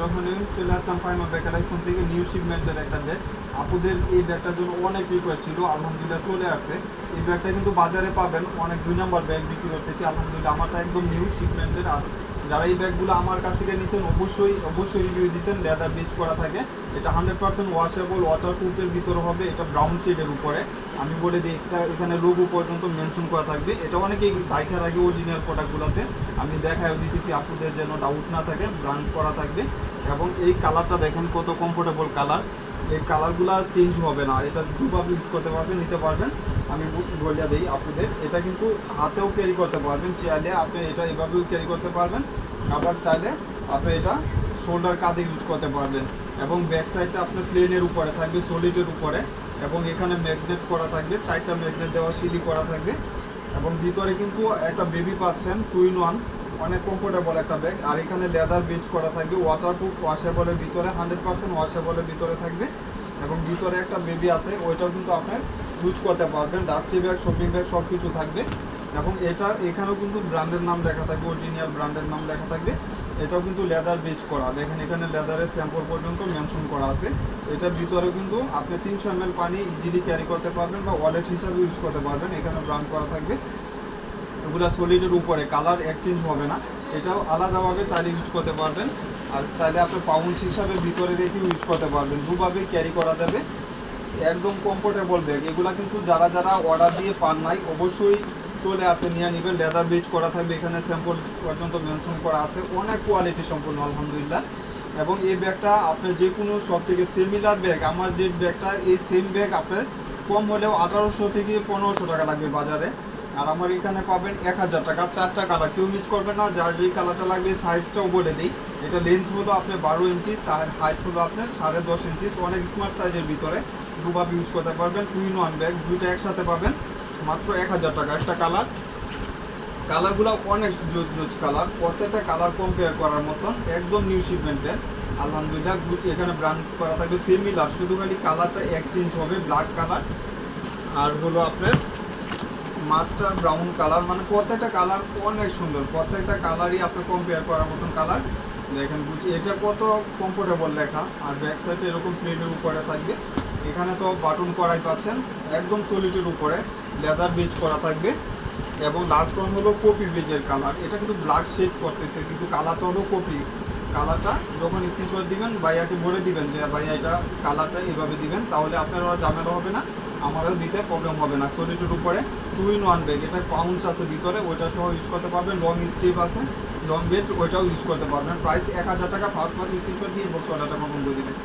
যখন চলে আসলাম Faima bag collection থেকে নিউ শিপমেন্টের একটা ব্যাগ। আপুদের এই ব্যাগটার জন্য অনেক রিকোয়েস্ট ছিল, আলহামদুলিল্লাহ চলে আসছে। এই ব্যাগটা কিন্তু বাজারে পাবেন অনেক 2 নম্বর ব্যাগ বিক্রি করতেছি, আলহামদুলিল্লাহ আমারটা একদম নিউ শিপমেন্টের। আর যারা এই ব্যাগগুলো আমার কাছ থেকে নিয়েছেন অবশ্যই রিভিউ দিচ্ছেন, লেদার বেচ করা থাকে। এটা 100% ওয়াশেবল, ওয়াটারপ্রুফের ভিতরে হবে। এটা ব্রাউন শেডের উপরে, আমি বলে দিই এটা এখানে লোগো পর্যন্ত মেনশন করা থাকবে। এটা অনেকেই বাইকের আগে অরিজিনাল প্রোডাক্টগুলোতে আমি দেখায় দিতেছি, আপনাদের যেন ডাউট না থাকে, ব্র্যান্ড করা থাকবে। এবং এই কালারটা দেখেন কত কমফোর্টেবল কালার, এই কালারগুলো চেঞ্জ হবে না। এটা দুভাবে ইউজ করতে পারবেন, নিতে পারবেন। আমি বলিয়া দিই আপনাদের, এটা কিন্তু হাতেও ক্যারি করতে পারবেন, চাইলে আপনি এটা এভাবেও ক্যারি করতে পারবেন, আবার চাইলে আপনি এটা শোল্ডার কাঁধে ইউজ করতে পারবেন। এবং ব্যাক সাইডটা আপনার প্লেনের উপরে থাকবে, সলিডের উপরে। এবং এখানে ম্যাগনেট করা থাকবে, 4টা ম্যাগনেট দেওয়া সিলি করা থাকবে। এবং ভিতরে কিন্তু একটা বেবি পাচ্ছেন 2-in-1, অনেক কমফোর্টেবল একটা ব্যাগ। আর এখানে লেদার বেচ করা থাকবে, ওয়াটারপ্রুফ, ওয়াশেবলের ভিতরে, 100% ওয়াশেবলের ভিতরে থাকবে। এবং ভিতরে একটা বেবি আছে, ওইটাও কিন্তু আপনার ইউজ করতে পারবেন। ডাস্টি ব্যাগ, শপিং ব্যাগ সব কিছু থাকবে। এবং এটা এখানেও কিন্তু ব্র্যান্ডের নাম লেখা থাকবে, অরিজিনাল ব্র্যান্ডের নাম লেখা থাকবে। এটাও কিন্তু লেদার বেচ করা, দেখেন এখানে লেদারের স্যাম্পল পর্যন্ত মেনশন করা আছে। এটার ভিতরেও কিন্তু আপনি 300 ml পানি ইজিলি ক্যারি করতে পারবেন বা ওয়ালেট হিসাবে ইউজ করতে পারবেন। এখানে ব্র্যান্ড করা থাকবে। এগুলো সলিডের উপরে, কালার এক্সচেঞ্জ হবে না। এটাও আলাদাভাবে চাইলে ইউজ করতে পারবেন। আর চাইলে আপনি পাউন্স হিসাবে ভিতরে রেখে ইউজ করতে পারবেন, দুভাবেই ক্যারি করা যাবে। একদম কমফোর্টেবল ব্যাগ। এগুলা কিন্তু যারা অর্ডার দিয়ে পান নাই অবশ্যই চলে আসে, নিয়ে নেবেন। লেদার বেচ করা থাকবে, এখানে স্যাম্পল পর্যন্ত মেনশন করা আছে, অনেক কোয়ালিটি সম্পূর্ণ আলহামদুলিল্লাহ। এবং এই ব্যাগটা আপনার যে কোনো সব থেকে সিমিলার ব্যাগ, আমার যে ব্যাগটা এই সেম ব্যাগ আপনার কম হলেও 1800 থেকে 1500 টাকা লাগবে বাজারে। আর আমার এখানে পাবেন 1000 টাকা, 4টা কালার, কেউ মিস করবে না। যার যেই কালারটা লাগবে সাইজটাও বলে দিই। এটা লেন্থ হলো আপনার 12 ইঞ্চি, হাইট হলো আপনার 10.5 ইঞ্চি, অনেক স্মার্ট সাইজের ভিতরে, দুভাবে ইউজ করতে পারবেন। 2-in-1 ব্যাগ, দুইটা একসাথে পাবেন মাত্র 1000 টাকা। একটা কালার, কালারগুলো অনেক জোজ কালার, প্রত্যেকটা কালার কম্পেয়ার করার মতন, একদম নিউ শিপমেন্টের আলহামদুলিল্লাহ। এখানে ব্র্যান্ড করা থাকবে সিমিলার, শুধু খালি কালারটা এক্সচেঞ্জ হবে, ব্ল্যাক কালার আর হলো আপনার মাস্টার ব্রাউন কালার। মানে প্রত্যেকটা কালার অনেক সুন্দর, প্রত্যেকটা কালারই আপনি কম্পেয়ার করার মতন কালার। দেখেন বুঝি এটা কত কমফোর্টেবল লেখা। আর ব্যাক সাইডে এরকম প্লেটের উপরে থাকবে, এখানে তো বাটন করাই পাচ্ছেন, একদম সলিডের উপরে লেদার বেজ করা থাকবে। এবং লাস্ট ওয়ান হলো কপি বেজের কালার। এটা কিন্তু ব্ল্যাক শেড করতেছে, কিন্তু কালারটা হলো কপি কালারটা। যখন স্ক্রিনশট দিবেন ভাইয়াকে বলে দিবেন যে ভাইয়া এটা কালারটা এইভাবে দিবেন, তাহলে আপনার আর ঝামেলা হবে না, আমারও দিতে প্রবলেম হবে না। সলিডের উপরে 2-in-1 ব্যাগ, এটা পাউন্স আছে ভিতরে, ওইটা সহ ইউজ করতে পারবেন। লং স্ট্রিপ আছে, লং বেড, ওইটাও ইউজ করতে পারবেন। প্রাইস 1000 টাকা। ফার্স্ট স্ক্রিনশট দিয়ে বক্স অর্ডারটা কনফার্ম করে দিবেন।